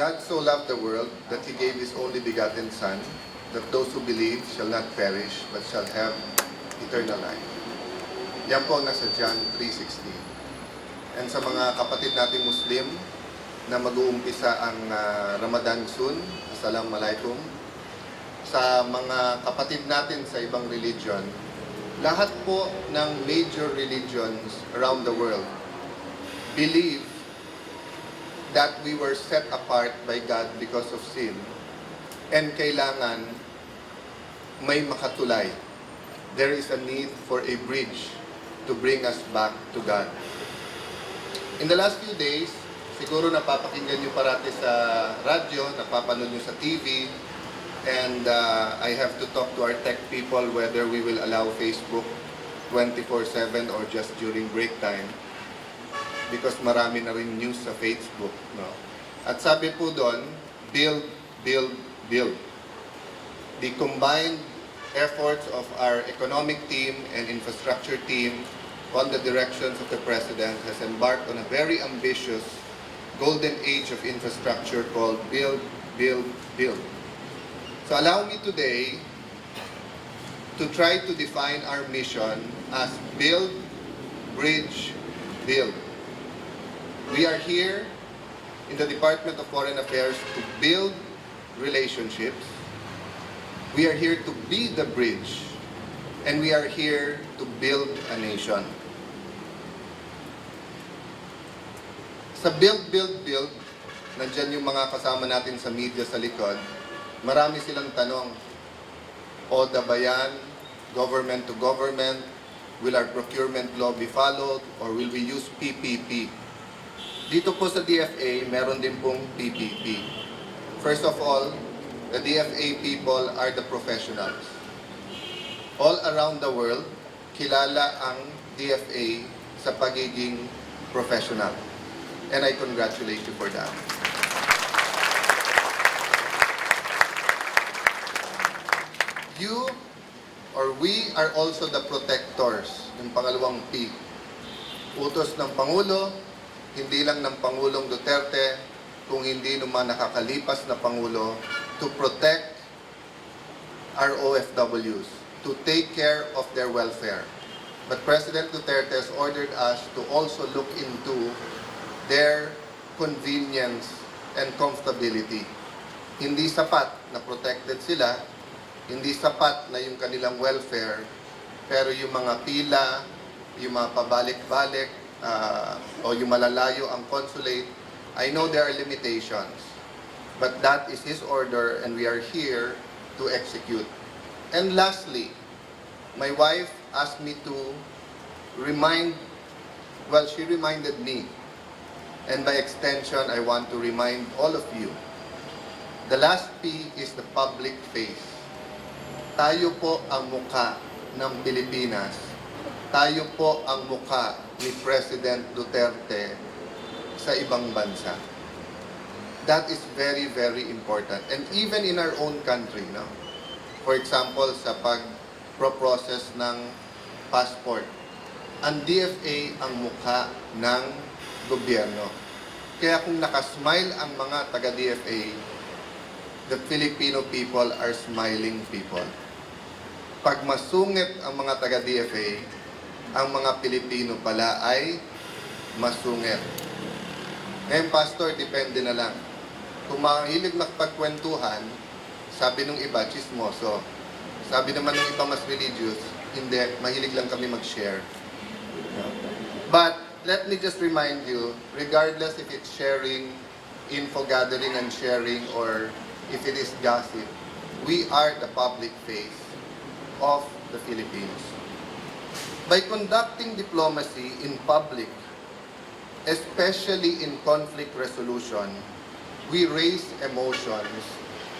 God so loved the world that He gave His only begotten Son, that those who believe shall not perish, but shall have eternal life. Yan po nasa John 3:16. And sa mga kapatid nating Muslim na mag-uumpisa ang Ramadan soon, Assalamualaikum. Sa mga kapatid natin sa ibang religion, lahat po ng major religions around the world believe that we were set apart by God because of sin, and kailangan may makatulay. There is a need for a bridge to bring us back to God. In the last few days, siguro napapakinggan nyo parati sa radyo, napapanood nyo sa TV, and I have to talk to our tech people whether we will allow Facebook 24/7 or just during break time, because marami na rin news sa Facebook, no? At sabi po doon, build, build, build. The combined efforts of our economic team and infrastructure team on the directions of the President has embarked on a very ambitious golden age of infrastructure called build, build, build. So allow me today to try to define our mission as build, bridge, build. We are here in the Department of Foreign Affairs to build relationships. We are here to be the bridge. And we are here to build a nation. Sa build, build, build, nandyan yung mga kasama natin sa media sa likod. Marami silang tanong. ODA ba yan? Government to government? Will our procurement law be followed? Or will we use PPP? Dito po sa DFA, meron din pong PPP. First of all, the DFA people are the professionals. All around the world, kilala ang DFA sa pagiging professional. And I congratulate you for that. You or we are also the protectors, yung pangalawang P. Utos ng Pangulo, hindi lang ng Pangulong Duterte, kung hindi naman nakakalipas na Pangulo, to protect our OFWs, to take care of their welfare. But President Duterte has ordered us to also look into their convenience and comfortability. Hindi sapat na protected sila, hindi sapat na yung kanilang welfare, pero yung mga pila, yung mga pabalik-balik, o yung malalayo ang consulate, I know there are limitations, but that is His order and we are here to execute. And lastly, my wife asked me to she reminded me, and by extension, I want to remind all of you, the last P is the public face. Tayo po ang mukha ng Pilipinas. Tayo po ang mukha ni President Duterte sa ibang bansa. That is very, very important. And even in our own country, no? For example, sa pag-process ng passport, ang DFA ang mukha ng gobyerno. Kaya kung nakasmile ang mga taga-DFA, the Filipino people are smiling people. Pag masungit ang mga taga-DFA, ang mga Pilipino pala ay masungit. Ngayon, Pastor, depende na lang. Kung mahilig makipagkwentuhan, sabi nung iba, chismoso. Sabi naman nung iba mas religious, hindi, mahilig lang kami mag-share. But, let me just remind you, regardless if it's sharing, info gathering and sharing, or if it is gossip, we are the public face of the Philippines. By conducting diplomacy in public, especially in conflict resolution, we raise emotions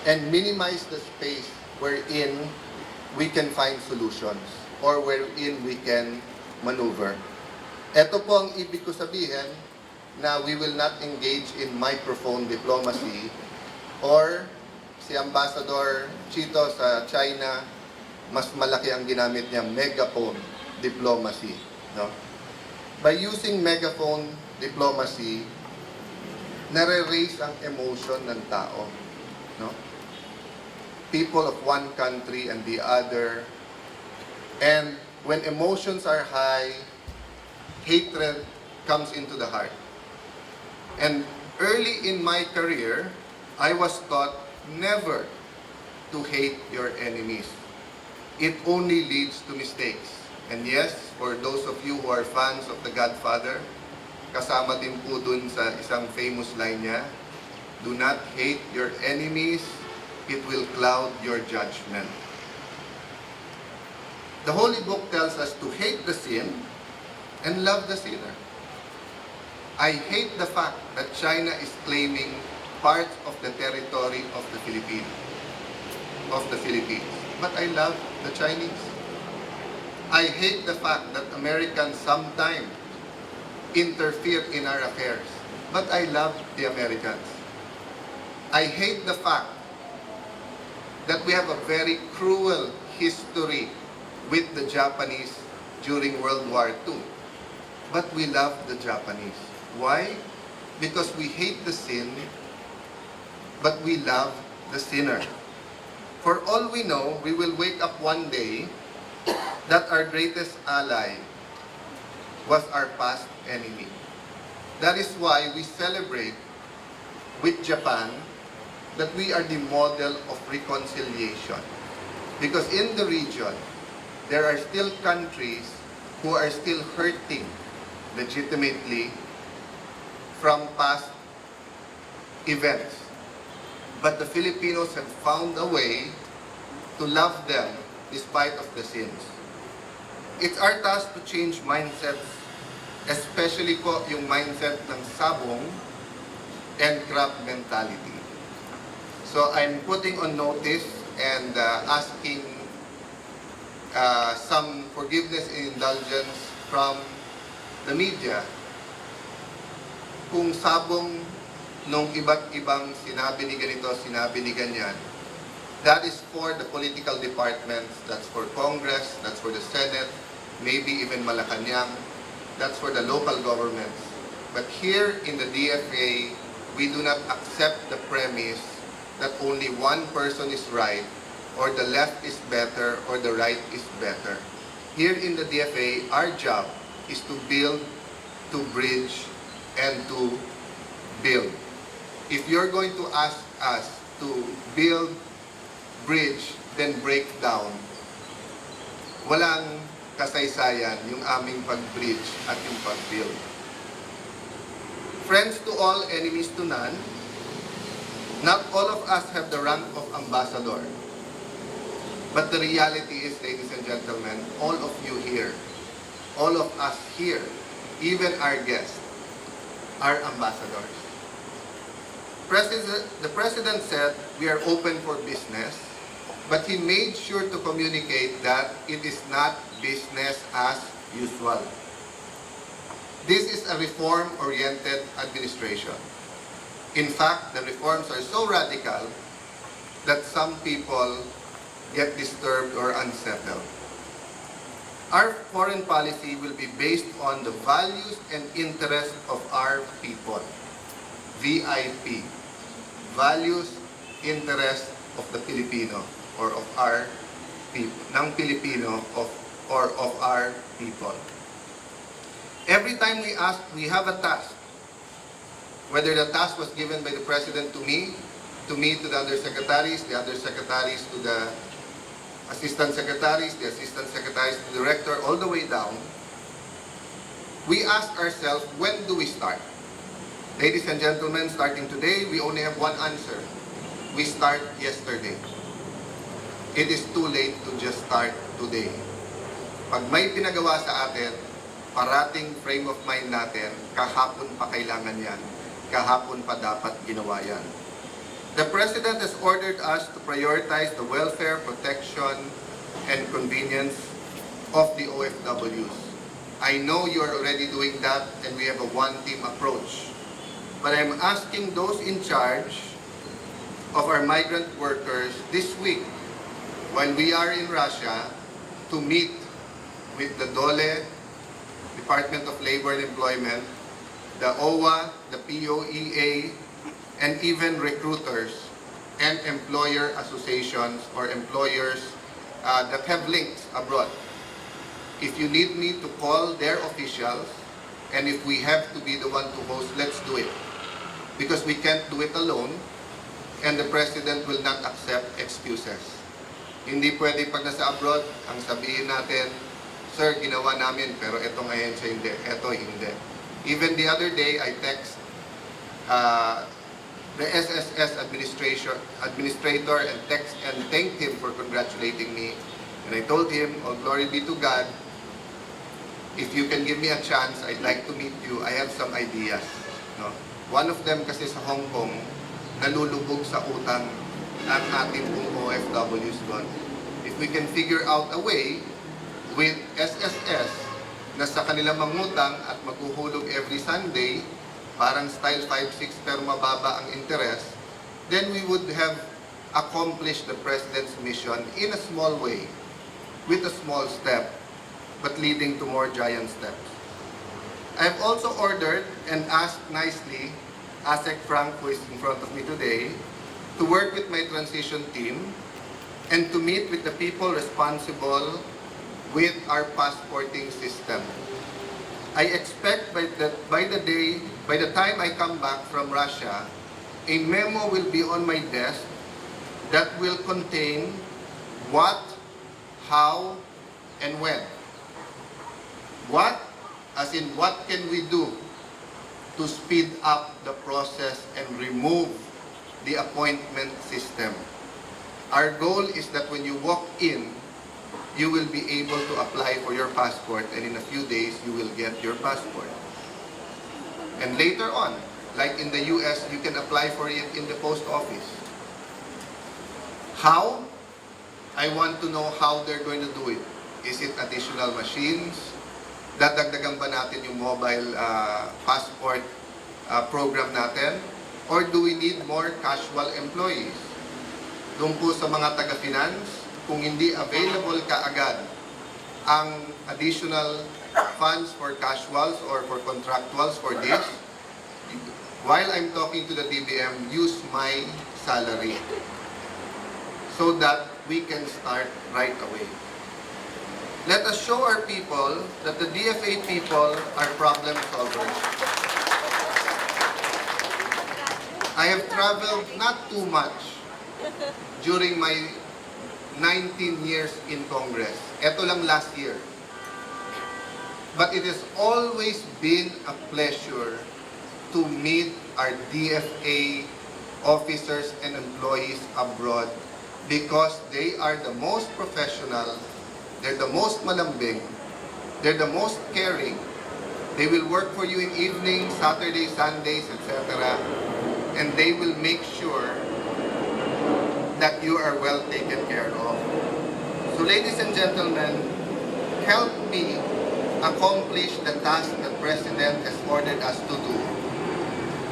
and minimize the space wherein we can find solutions or wherein we can maneuver. Ito po ang ibig ko sabihin na we will not engage in microphone diplomacy, or si Ambassador Chito sa China, mas malaki ang ginamit niya, megaphone diplomacy. No? By using megaphone diplomacy, nare-raise ang emotion ng tao. No? People of one country and the other. And when emotions are high, hatred comes into the heart. And early in my career, I was taught never to hate your enemies. It only leads to mistakes. And yes, for those of you who are fans of The Godfather, kasama din po dun sa isang famous line niya, do not hate your enemies, it will cloud your judgment. The Holy Book tells us to hate the sin and love the sinner. I hate the fact that China is claiming parts of the territory of the Philippines. But I love the Chinese. I hate the fact that Americans sometimes interfere in our affairs. But I love the Americans. I hate the fact that we have a very cruel history with the Japanese during World War II. But we love the Japanese. Why? Because we hate the sin, but we love the sinner. For all we know, we will wake up one day that our greatest ally was our past enemy. That is why we celebrate with Japan that we are the model of reconciliation. Because in the region, there are still countries who are still hurting legitimately from past events. But the Filipinos have found a way to love them despite of the sins. It's our task to change mindsets, especially po yung mindset ng sabong and crab mentality. So I'm putting on notice and asking some forgiveness and indulgence from the media kung sabong nung iba't ibang sinabi ni ganito, sinabi ni ganyan. That is for the political departments, that's for Congress, that's for the Senate, maybe even Malacanang, that's for the local governments. But here in the DFA, we do not accept the premise that only one person is right, or the left is better, or the right is better. Here in the DFA, our job is to build, to bridge, and to build. If you're going to ask us to build, bridge, then break down, walang kasaysayan yung aming pag-bridge at yung pag-build. Friends to all, enemies to none, not all of us have the rank of ambassador. But the reality is, ladies and gentlemen, all of you here, all of us here, even our guests, are ambassadors. The President said we are open for business, but he made sure to communicate that it is not business as usual. This is a reform-oriented administration. In fact, the reforms are so radical that some people get disturbed or unsettled. Our foreign policy will be based on the values and interests of our people. VIP. Values, interests of the Filipino or of our people, ng Pilipino or of our people. Every time we ask, we have a task. Whether the task was given by the President to me, to the other secretaries to the assistant secretaries, the assistant secretaries to the director, all the way down, we ask ourselves, when do we start? Ladies and gentlemen, starting today, we only have one answer. We start yesterday. It is too late to just start today. Pag may pinagawa sa atin, parating frame of mind natin, kahapon pa kailangan yan. Kahapon pa dapat ginawa yan. The President has ordered us to prioritize the welfare, protection, and convenience of the OFWs. I know you are already doing that, and we have a one-team approach. But I'm asking those in charge of our migrant workers this week, while we are in Russia, to meet with the DOLE, Department of Labor and Employment, the OWA, the POEA, and even recruiters and employer associations or employers that have links abroad. If you need me to call their officials, and if we have to be the one to host, let's do it. Because we can't do it alone, and the President will not accept excuses. Hindi pwede pag nasa abroad, ang sabihin natin, sir, ginawa namin, pero ito ngayon siya hindi, ito hindi. Even the other day, I text the SSS administrator and text and thanked him for congratulating me. And I told him, oh, glory be to God, if you can give me a chance, I'd like to meet you. I have some ideas. No? One of them kasi sa Hong Kong, nalulubog sa utang ang ating pong OFWs doon. If we can figure out a way with SSS na sa kanila mangutang at maghuhulog every Sunday, parang style 5-6 pero mababa ang interest, then we would have accomplished the President's mission in a small way, with a small step, but leading to more giant steps. I've also ordered and asked nicely ASEC Frank, who is in front of me today, to work with my transition team and to meet with the people responsible with our passporting system. I expect by the time I come back from Russia, a memo will be on my desk that will contain what, how, and when. What, as in what can we do to speed up the process and remove the appointment system. Our goal is that when you walk in, you will be able to apply for your passport, and in a few days, you will get your passport. And later on, like in the US, you can apply for it in the post office. How? I want to know how they're going to do it. Is it additional machines? Dadagdagan ba natin yung mobile passport program natin? Or do we need more casual employees? Doon po sa mga taga-finance, kung hindi available kaagad ang additional funds for casuals or for contractuals for this, while I'm talking to the DBM, use my salary so that we can start right away. Let us show our people that the DFA people are problem solvers. I have traveled not too much during my 19 years in Congress. Ito lang last year. But it has always been a pleasure to meet our DFA officers and employees abroad because they are the most professional, they're the most malambing, they're the most caring. They will work for you in evenings, Saturdays, Sundays, etc. And they will make sure that you are well taken care of. So ladies and gentlemen, help me accomplish the task the President has ordered us to do.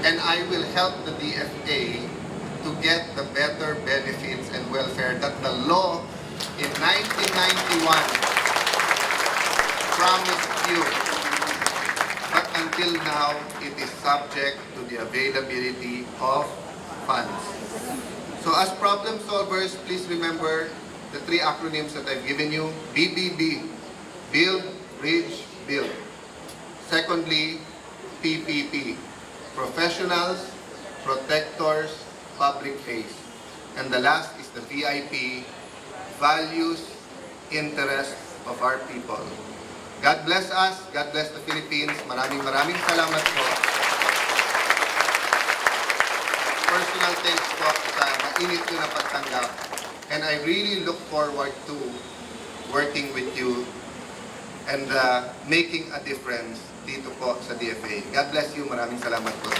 And I will help the DFA to get the better benefits and welfare that the law in 1991 promised you. But until now, it is subject to the availability of funds. So as problem solvers, please remember the three acronyms that I've given you. BBB, Build, Bridge, Build. Secondly, PPP, Professionals, Protectors, Public Face. And the last is the VIP, Values, Interests of our people. God bless us, God bless the Philippines. Maraming salamat po. Personal thanks po sa mainit nyo na pagtanggap. And I really look forward to working with you and making a difference dito po sa DFA. God bless you. Maraming salamat po.